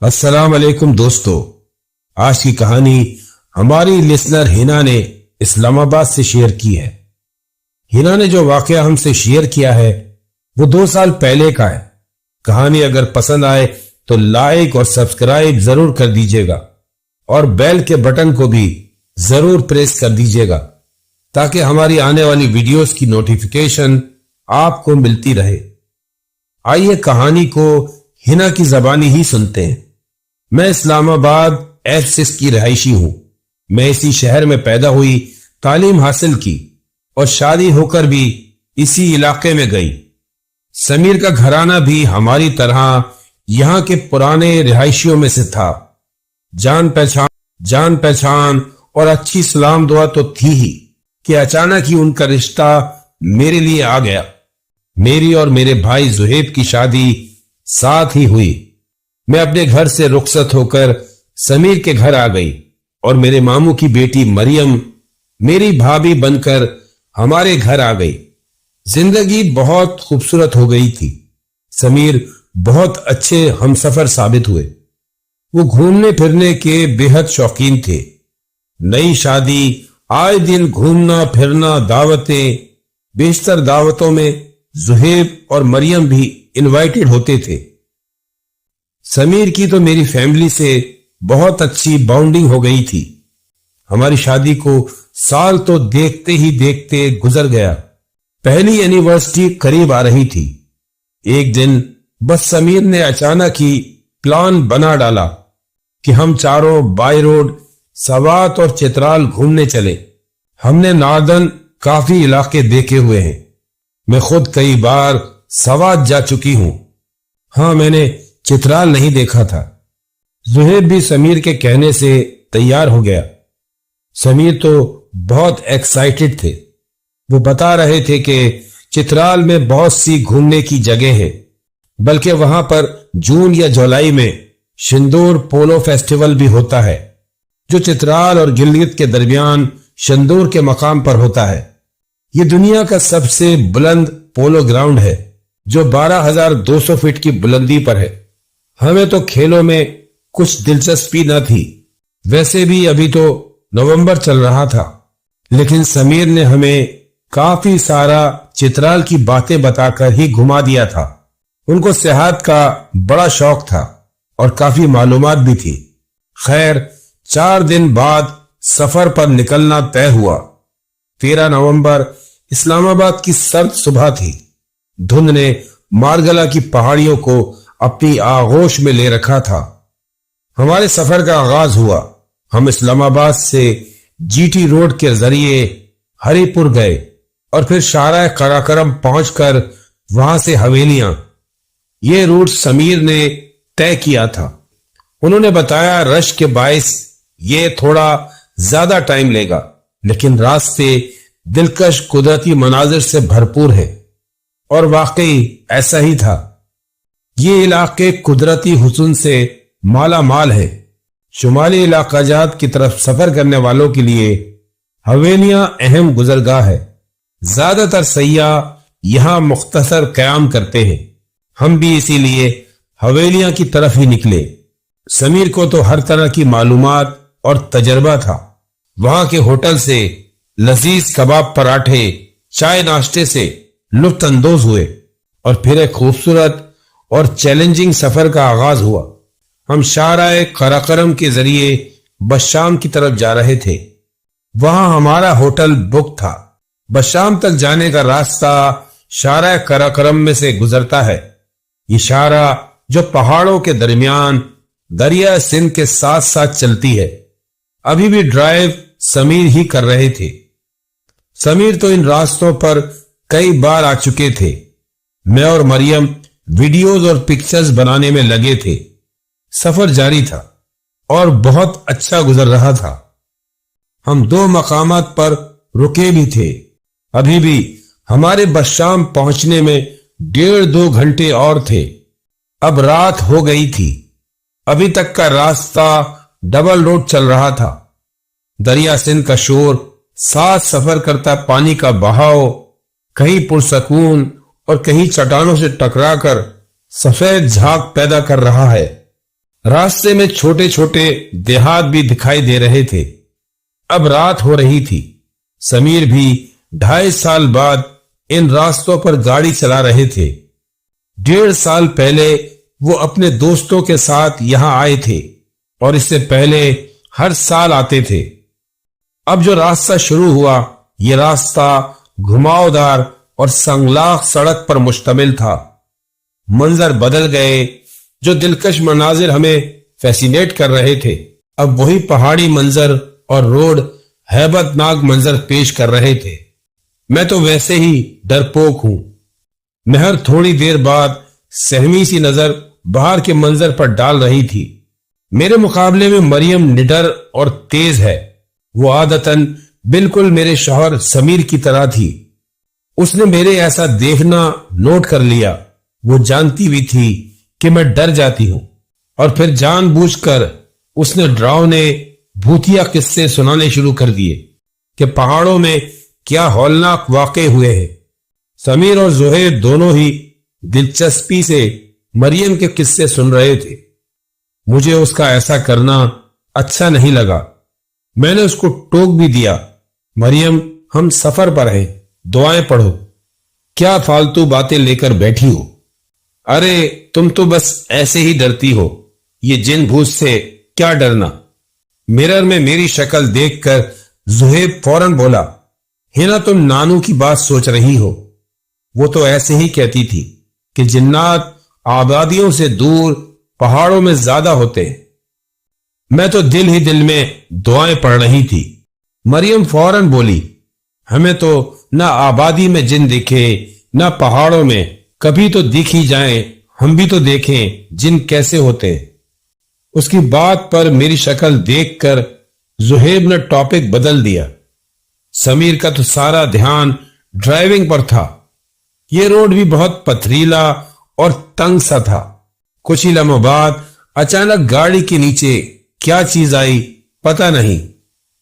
السلام علیکم دوستو، آج کی کہانی ہماری لسنر ہینا نے اسلام آباد سے شیئر کی ہے۔ ہینا نے جو واقعہ ہم سے شیئر کیا ہے وہ 2 سال پہلے کا ہے۔ کہانی اگر پسند آئے تو لائک اور سبسکرائب ضرور کر دیجیے گا اور بیل کے بٹن کو بھی ضرور پریس کر دیجیے گا تاکہ ہماری آنے والی ویڈیوز کی نوٹیفیکیشن آپ کو ملتی رہے۔ آئیے کہانی کو ہینا کی زبانی ہی سنتے ہیں۔ میں اسلام آباد F6 کی رہائشی ہوں۔ میں اسی شہر میں پیدا ہوئی، تعلیم حاصل کی اور شادی ہو کر بھی اسی علاقے میں گئی۔ سمیر کا گھرانہ بھی ہماری طرح یہاں کے پرانے رہائشیوں میں سے تھا۔ جان پہچان اور اچھی سلام دعا تو تھی ہی کہ اچانک ہی ان کا رشتہ میرے لیے آ گیا۔ میری اور میرے بھائی زہیب کی شادی ساتھ ہی ہوئی۔ میں اپنے گھر سے رخصت ہو کر سمیر کے گھر آ گئی اور میرے ماموں کی بیٹی مریم میری بھابھی بن کر ہمارے گھر آ گئی۔ زندگی بہت خوبصورت ہو گئی تھی۔ سمیر بہت اچھے ہمسفر ثابت ہوئے۔ وہ گھومنے پھرنے کے بے حد شوقین تھے۔ نئی شادی، آئے دن گھومنا پھرنا، دعوتیں، بیشتر دعوتوں میں زہیب اور مریم بھی انوائٹڈ ہوتے تھے۔ سمیر کی تو میری فیملی سے بہت اچھی باؤنڈنگ ہو گئی تھی۔ ہماری شادی کو سال تو دیکھتے ہی دیکھتے گزر گیا۔ پہلی یونیورسٹی قریب آ رہی تھی۔ ایک دن بس سمیر نے اچانک ہی پلان بنا ڈالا کہ ہم چاروں بائی روڈ سوات اور چترال گھومنے چلے۔ ہم نے ناردن کافی علاقے دیکھے ہوئے ہیں۔ میں خود کئی بار سوات جا چکی ہوں۔ ہاں، میں نے چترال نہیں دیکھا تھا۔ زہیب بھی سمیر کے کہنے سے تیار ہو گیا۔ سمیر تو بہت ایکسائٹڈ تھے۔ وہ بتا رہے تھے کہ چترال میں بہت سی گھومنے کی جگہ ہے، بلکہ وہاں پر جون یا جولائی میں شندور پولو فیسٹیول بھی ہوتا ہے، جو چترال اور گلگت کے درمیان شندور کے مقام پر ہوتا ہے۔ یہ دنیا کا سب سے بلند پولو گراؤنڈ ہے، جو 12,200 فٹ کی بلندی پر ہے۔ ہمیں تو کھیلوں میں کچھ دلچسپی نہ تھی، ویسے بھی ابھی تو نومبر چل رہا تھا، لیکن سمیر نے ہمیں کافی سارا چترال کی باتیں بتا کر ہی گھما دیا تھا۔ ان کو سیاحت کا بڑا شوق تھا اور کافی معلومات بھی تھی۔ خیر، 4 دن بعد سفر پر نکلنا طے ہوا۔ 13 نومبر اسلام آباد کی سرد صبح تھی۔ دھند نے مارگلا کی پہاڑیوں کو اپنی آغوش میں لے رکھا تھا۔ ہمارے سفر کا آغاز ہوا۔ ہم اسلام آباد سے جی ٹی روڈ کے ذریعے ہری پور گئے اور پھر شاہراہ قراقرم پہنچ کر وہاں سے حویلیاں۔ یہ روٹ سمیر نے طے کیا تھا۔ انہوں نے بتایا رش کے باعث یہ تھوڑا زیادہ ٹائم لے گا، لیکن راستے دلکش قدرتی مناظر سے بھرپور ہے، اور واقعی ایسا ہی تھا۔ یہ علاقے قدرتی حسن سے مالا مال ہے۔ شمالی علاقہ جات کی طرف سفر کرنے والوں کے لیے حویلیاں اہم گزرگاہ ہے۔ زیادہ تر سیاح یہاں مختصر قیام کرتے ہیں۔ ہم بھی اسی لیے حویلیاں کی طرف ہی نکلے۔ سمیر کو تو ہر طرح کی معلومات اور تجربہ تھا۔ وہاں کے ہوٹل سے لذیذ کباب پراٹھے، چائے ناشتے سے لطف اندوز ہوئے، اور پھر ایک خوبصورت اور چیلنجنگ سفر کا آغاز ہوا۔ ہم شاہراہ قراقرم کے ذریعے بشام کی طرف جا رہے تھے۔ وہاں ہمارا ہوٹل بک تھا۔ بشام تک جانے کا راستہ شاہراہ قراقرم میں سے گزرتا ہے۔ یہ شاہراہ جو پہاڑوں کے درمیان دریا سندھ کے ساتھ ساتھ چلتی ہے۔ ابھی بھی ڈرائیو سمیر ہی کر رہے تھے۔ سمیر تو ان راستوں پر کئی بار آ چکے تھے۔ میں اور مریم ویڈیوز اور پکچرز بنانے میں لگے تھے۔ سفر جاری تھا اور بہت اچھا گزر رہا تھا۔ ہم 2 مقامات پر رکے بھی تھے۔ ابھی بھی ہمارے بشام پہنچنے میں 1.5-2 گھنٹے اور تھے۔ اب رات ہو گئی تھی۔ ابھی تک کا راستہ ڈبل روڈ چل رہا تھا۔ دریا سندھ کا شور، ساتھ سفر کرتا پانی کا بہاؤ، کہیں پرسکون اور کہیں چٹانوں سے ٹکرا کر سفید جھاگ پیدا کر رہا ہے۔ راستے میں چھوٹے چھوٹے دیہات بھی دکھائی دے رہے تھے۔ اب رات ہو رہی تھی۔ سمیر بھی 2.5 سال بعد ان راستوں پر گاڑی چلا رہے تھے۔ 1.5 سال پہلے وہ اپنے دوستوں کے ساتھ یہاں آئے تھے اور اس سے پہلے ہر سال آتے تھے۔ اب جو راستہ شروع ہوا یہ راستہ گھماؤ دار اور سنگلاخ سڑک پر مشتمل تھا۔ منظر بدل گئے۔ جو دلکش مناظر ہمیں فیسینیٹ کر رہے تھے اب وہی پہاڑی منظر اور روڈ ہیبت ناک منظر پیش کر رہے تھے۔ میں تو ویسے ہی ڈرپوک ہوں۔ مہر تھوڑی دیر بعد سہمی سی نظر باہر کے منظر پر ڈال رہی تھی۔ میرے مقابلے میں مریم نڈر اور تیز ہے۔ وہ عادتاً بالکل میرے شوہر سمیر کی طرح تھی۔ اس نے میرے ایسا دیکھنا نوٹ کر لیا۔ وہ جانتی بھی تھی کہ میں ڈر جاتی ہوں اور پھر جان بوجھ کر اس نے ڈراؤنے بھوتیا قصے سنانے شروع کر دیے کہ پہاڑوں میں کیا ہولناک واقع ہوئے ہیں۔ سمیر اور زہیر دونوں ہی دلچسپی سے مریم کے قصے سن رہے تھے۔ مجھے اس کا ایسا کرنا اچھا نہیں لگا۔ میں نے اس کو ٹوک بھی دیا، مریم ہم سفر پر ہیں، دعائیں پڑھو، کیا فالتو باتیں لے کر بیٹھی ہو؟ ارے تم تو بس ایسے ہی ڈرتی ہو، یہ جن بھوت سے کیا ڈرنا؟ مرر میں میری شکل دیکھ کر زہیب فوراً بولا، ہنا تم نانو کی بات سوچ رہی ہو؟ وہ تو ایسے ہی کہتی تھی کہ جنات آبادیوں سے دور پہاڑوں میں زیادہ ہوتے ہیں۔ میں تو دل ہی دل میں دعائیں پڑھ رہی تھی۔ مریم فوراً بولی، ہمیں تو نہ آبادی میں جن دکھے نہ پہاڑوں میں، کبھی تو دکھ ہی جائیں، ہم بھی تو دیکھیں جن کیسے ہوتے ہیں۔ اس کی بات پر میری شکل دیکھ کر زہیب نے ٹاپک بدل دیا۔ سمیر کا تو سارا دھیان ڈرائیونگ پر تھا۔ یہ روڈ بھی بہت پتھریلا اور تنگ سا تھا۔ کچھ ہی لمحوں بعد اچانک گاڑی کے نیچے کیا چیز آئی پتہ نہیں،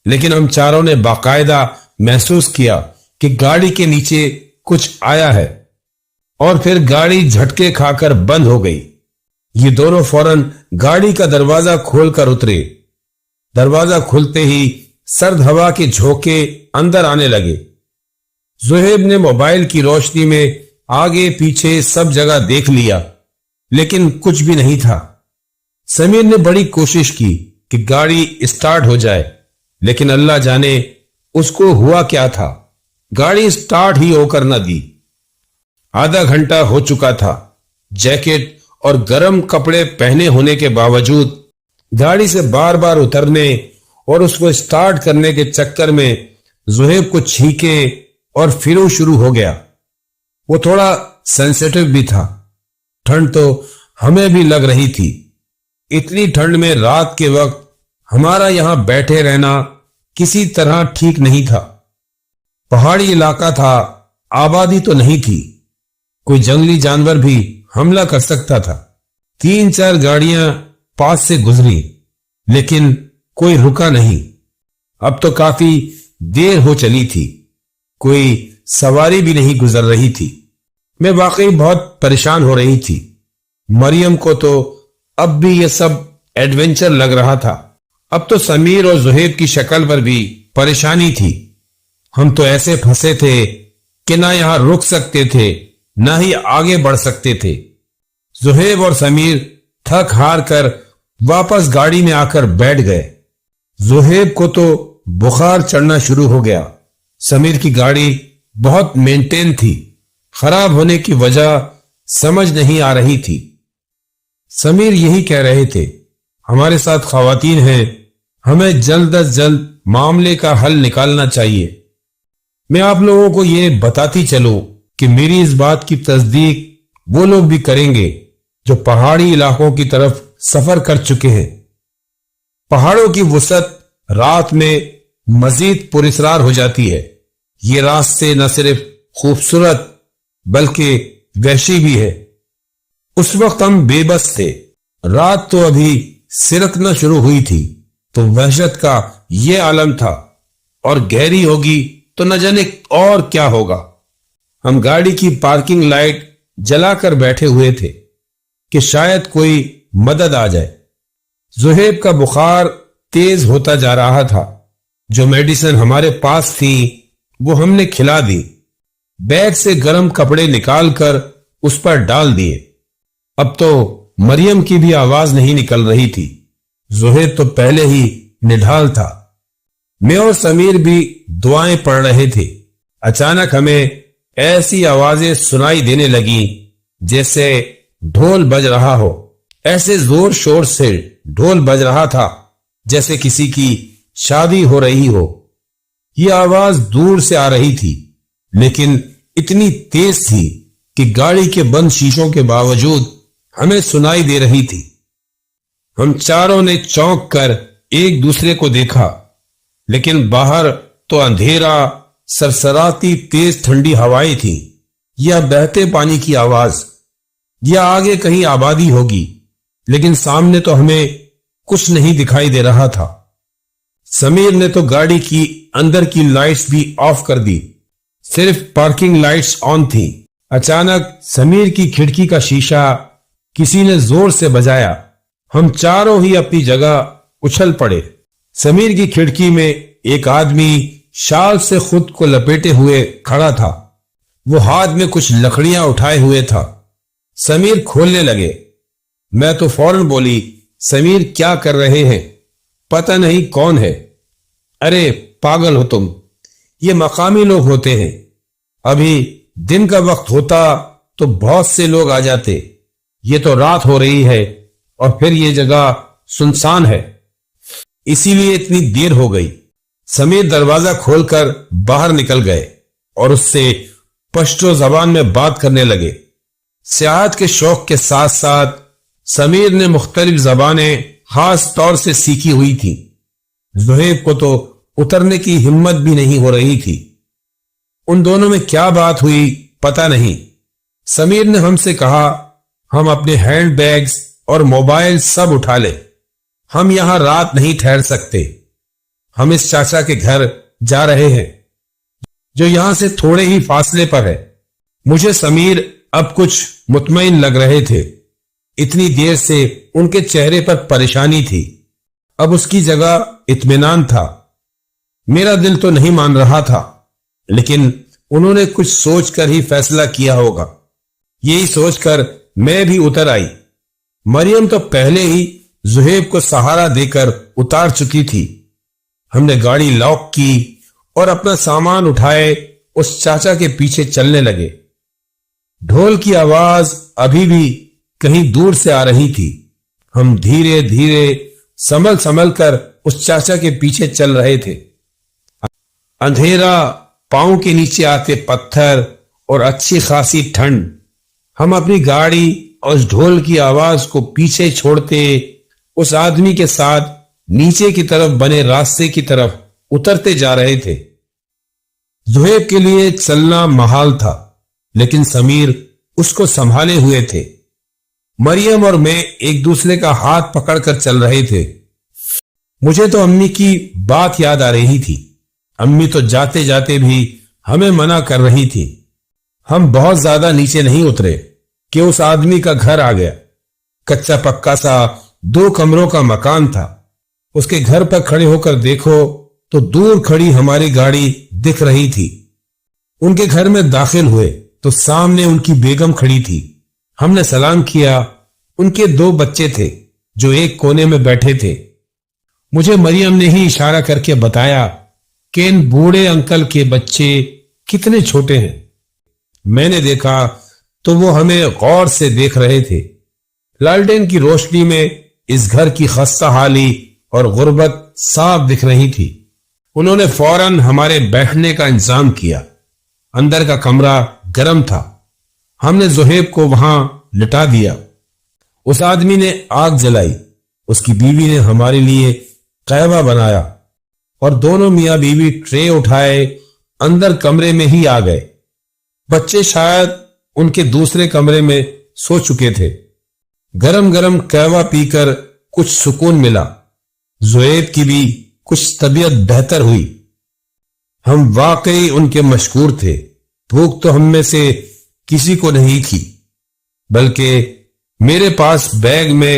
لیکن ہم چاروں نے باقاعدہ محسوس کیا کہ گاڑی کے نیچے کچھ آیا ہے، اور پھر گاڑی جھٹکے کھا کر بند ہو گئی۔ یہ دونوں فوراً گاڑی کا دروازہ کھول کر اترے۔ دروازہ کھلتے ہی سرد ہوا کے جھونکے اندر آنے لگے۔ زہیب نے موبائل کی روشنی میں آگے پیچھے سب جگہ دیکھ لیا، لیکن کچھ بھی نہیں تھا۔ سمیر نے بڑی کوشش کی کہ گاڑی اسٹارٹ ہو جائے، لیکن اللہ جانے اس کو ہوا کیا تھا، گاڑی اسٹارٹ ہی ہو کر نہ دی۔ آدھا گھنٹہ ہو چکا تھا۔ جیکٹ اور گرم کپڑے پہنے ہونے کے باوجود گاڑی سے بار بار اترنے اور اس کو اسٹارٹ کرنے کے چکر میں زہیب کو چھینکے اور پھر وہ شروع ہو گیا۔ وہ تھوڑا سینسیٹیو بھی تھا۔ ٹھنڈ تو ہمیں بھی لگ رہی تھی۔ اتنی ٹھنڈ میں رات کے وقت ہمارا یہاں بیٹھے رہنا کسی طرح ٹھیک نہیں تھا۔ پہاڑی علاقہ تھا، آبادی تو نہیں تھی، کوئی جنگلی جانور بھی حملہ کر سکتا تھا۔ 3-4 گاڑیاں پاس سے گزری، لیکن کوئی رکا نہیں۔ اب تو کافی دیر ہو چلی تھی، کوئی سواری بھی نہیں گزر رہی تھی۔ میں واقعی بہت پریشان ہو رہی تھی۔ مریم کو تو اب بھی یہ سب ایڈونچر لگ رہا تھا۔ اب تو سمیر اور زہیب کی شکل پر بھی پریشانی تھی۔ ہم تو ایسے پھنسے تھے کہ نہ یہاں رک سکتے تھے نہ ہی آگے بڑھ سکتے تھے۔ زہیب اور سمیر تھک ہار کر واپس گاڑی میں آ کر بیٹھ گئے۔ زہیب کو تو بخار چڑھنا شروع ہو گیا۔ سمیر کی گاڑی بہت مینٹین تھی، خراب ہونے کی وجہ سمجھ نہیں آ رہی تھی۔ سمیر یہی کہہ رہے تھے، ہمارے ساتھ خواتین ہیں، ہمیں جلد از جلد معاملے کا حل نکالنا چاہیے۔ میں آپ لوگوں کو یہ بتاتی چلوں کہ میری اس بات کی تصدیق وہ لوگ بھی کریں گے جو پہاڑی علاقوں کی طرف سفر کر چکے ہیں۔ پہاڑوں کی وسعت رات میں مزید پراسرار ہو جاتی ہے۔ یہ راستے نہ صرف خوبصورت بلکہ وحشی بھی ہے۔ اس وقت ہم بے بس تھے، رات تو ابھی سرکنا شروع ہوئی تھی، تو وحشت کا یہ عالم تھا، اور گہری ہوگی تو نہ جانے اور کیا ہوگا۔ ہم گاڑی کی پارکنگ لائٹ جلا کر بیٹھے ہوئے تھے کہ شاید کوئی مدد آ جائے۔ زہیب کا بخار تیز ہوتا جا رہا تھا۔ جو میڈیسن ہمارے پاس تھی وہ ہم نے کھلا دی۔ بیگ سے گرم کپڑے نکال کر اس پر ڈال دیے۔ اب تو مریم کی بھی آواز نہیں نکل رہی تھی۔ زہیب تو پہلے ہی نڈھال تھا۔ میں اور سمیر بھی دعائیں پڑھ رہے تھے۔ اچانک ہمیں ایسی آوازیں سنائی دینے لگیں جیسے ڈھول بج رہا ہو۔ ایسے زور شور سے ڈھول بج رہا تھا جیسے کسی کی شادی ہو رہی ہو۔ یہ آواز دور سے آ رہی تھی لیکن اتنی تیز تھی کہ گاڑی کے بند شیشوں کے باوجود ہمیں سنائی دے رہی تھی۔ ہم چاروں نے چونک کر ایک دوسرے کو دیکھا، لیکن باہر تو اندھیرا، سرسراتی تیز ٹھنڈی ہوائیں تھی، یا بہتے پانی کی آواز، یا آگے کہیں آبادی ہوگی، لیکن سامنے تو ہمیں کچھ نہیں دکھائی دے رہا تھا۔ سمیر نے تو گاڑی کی اندر کی لائٹس بھی آف کر دی، صرف پارکنگ لائٹس آن تھیں۔ اچانک سمیر کی کھڑکی کا شیشہ کسی نے زور سے بجایا۔ ہم چاروں ہی اپنی جگہ اچھل پڑے۔ سمیر کی کھڑکی میں ایک آدمی شال سے خود کو لپیٹے ہوئے کھڑا تھا۔ وہ ہاتھ میں کچھ لکڑیاں اٹھائے ہوئے تھا۔ سمیر کھولنے لگے۔ میں تو فوراً بولی، سمیر کیا کر رہے ہیں؟ پتہ نہیں کون ہے۔ ارے پاگل ہو تم، یہ مقامی لوگ ہوتے ہیں، ابھی دن کا وقت ہوتا تو بہت سے لوگ آ جاتے، یہ تو رات ہو رہی ہے اور پھر یہ جگہ سنسان ہے، اسی لیے اتنی دیر ہو گئی۔ سمیر دروازہ کھول کر باہر نکل گئے اور اس سے پشتو زبان میں بات کرنے لگے۔ سیاحت کے شوق کے ساتھ ساتھ سمیر نے مختلف زبانیں خاص طور سے سیکھی ہوئی تھی۔ زہیب کو تو اترنے کی ہمت بھی نہیں ہو رہی تھی۔ ان دونوں میں کیا بات ہوئی پتہ نہیں۔ سمیر نے ہم سے کہا ہم اپنے ہینڈ بیگز اور موبائل سب اٹھا لیں، ہم یہاں رات نہیں ٹھہر سکتے، ہم اس چاچا کے گھر جا رہے ہیں جو یہاں سے تھوڑے ہی فاصلے پر ہے۔ مجھے سمیر اب کچھ مطمئن لگ رہے تھے، اتنی دیر سے ان کے چہرے پر پریشانی تھی، اب اس کی جگہ اطمینان تھا۔ میرا دل تو نہیں مان رہا تھا، لیکن انہوں نے کچھ سوچ کر ہی فیصلہ کیا ہوگا، یہی سوچ کر میں بھی اتر آئی۔ مریم تو پہلے ہی زہیب کو سہارا دے کر اتار چکی تھی۔ ہم نے گاڑی لاک کی اور اپنا سامان اٹھائے اس چاچا کے پیچھے چلنے لگے۔ ڈھول کی آواز ابھی بھی کہیں دور سے آ رہی تھی۔ ہم دھیرے دھیرے سنبھل کر اس چاچا کے پیچھے چل رہے تھے۔ اندھیرا، پاؤں کے نیچے آتے پتھر اور اچھی خاصی ٹھنڈ۔ ہم اپنی گاڑی اور اس ڈھول کی آواز کو پیچھے چھوڑتے اس آدمی کے ساتھ نیچے کی طرف بنے راستے کی طرف اترتے جا رہے تھے۔ زہیب کے لیے چلنا محال تھا، لیکن سمیر اس کو سنبھالے ہوئے تھے۔ مریم اور میں ایک دوسرے کا ہاتھ پکڑ کر چل رہے تھے۔ مجھے تو امی کی بات یاد آ رہی تھی۔ امی تو جاتے جاتے بھی ہمیں منع کر رہی تھی۔ ہم بہت زیادہ نیچے نہیں اترے کہ اس آدمی کا گھر آ گیا۔ کچا پکا سا 2 کمروں کا مکان تھا۔ اس کے گھر پر کھڑے ہو کر دیکھو تو دور کھڑی ہماری گاڑی دکھ رہی تھی۔ ان کے گھر میں داخل ہوئے تو سامنے ان کی بیگم کھڑی تھی۔ ہم نے سلام کیا۔ ان کے 2 بچے تھے جو ایک کونے میں بیٹھے تھے۔ مجھے مریم نے ہی اشارہ کر کے بتایا کہ ان بوڑھے انکل کے بچے کتنے چھوٹے ہیں۔ میں نے دیکھا تو وہ ہمیں غور سے دیکھ رہے تھے۔ لالٹین کی روشنی میں اس گھر کی خستہ حالی اور غربت صاف دکھ رہی تھی۔ انہوں نے فوراً ہمارے بیٹھنے کا انتظام کیا۔ اندر کا کمرہ گرم تھا۔ ہم نے زہیب کو وہاں لٹا دیا۔ اس آدمی نے آگ جلائی۔ اس کی بیوی نے ہمارے لیے قہوہ بنایا اور دونوں میاں بیوی ٹرے اٹھائے اندر کمرے میں ہی آ گئے۔ بچے شاید ان کے دوسرے کمرے میں سو چکے تھے۔ گرم گرم قہوہ پی کر کچھ سکون ملا۔ زہیب کی بھی کچھ طبیعت بہتر ہوئی۔ ہم واقعی ان کے مشکور تھے۔ بھوک تو ہم میں سے کسی کو نہیں تھی، بلکہ میرے پاس بیگ میں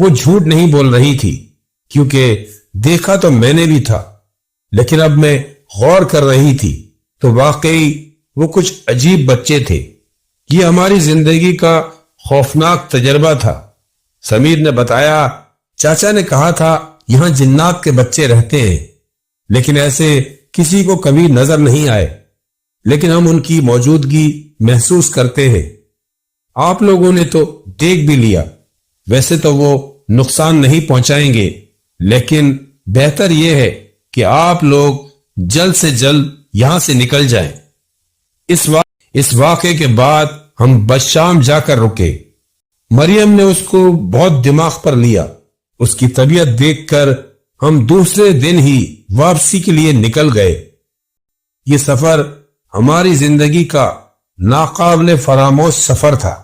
وہ جھوٹ نہیں بول رہی تھی، کیونکہ دیکھا تو میں نے بھی تھا، لیکن اب میں غور کر رہی تھی تو واقعی وہ کچھ عجیب بچے تھے۔ یہ ہماری زندگی کا خوفناک تجربہ تھا۔ سمیر نے بتایا، چاچا نے کہا تھا یہاں جنات کے بچے رہتے ہیں، لیکن ایسے کسی کو کبھی نظر نہیں آئے، لیکن ہم ان کی موجودگی محسوس کرتے ہیں۔ آپ لوگوں نے تو دیکھ بھی لیا، ویسے تو وہ نقصان نہیں پہنچائیں گے، لیکن بہتر یہ ہے کہ آپ لوگ جلد سے جلد یہاں سے نکل جائیں۔ اس واقعے کے بعد ہم بشام جا کر رکے۔ مریم نے اس کو بہت دماغ پر لیا۔ اس کی طبیعت دیکھ کر ہم دوسرے دن ہی واپسی کے لیے نکل گئے۔ یہ سفر ہماری زندگی کا ناقابل فراموش سفر تھا۔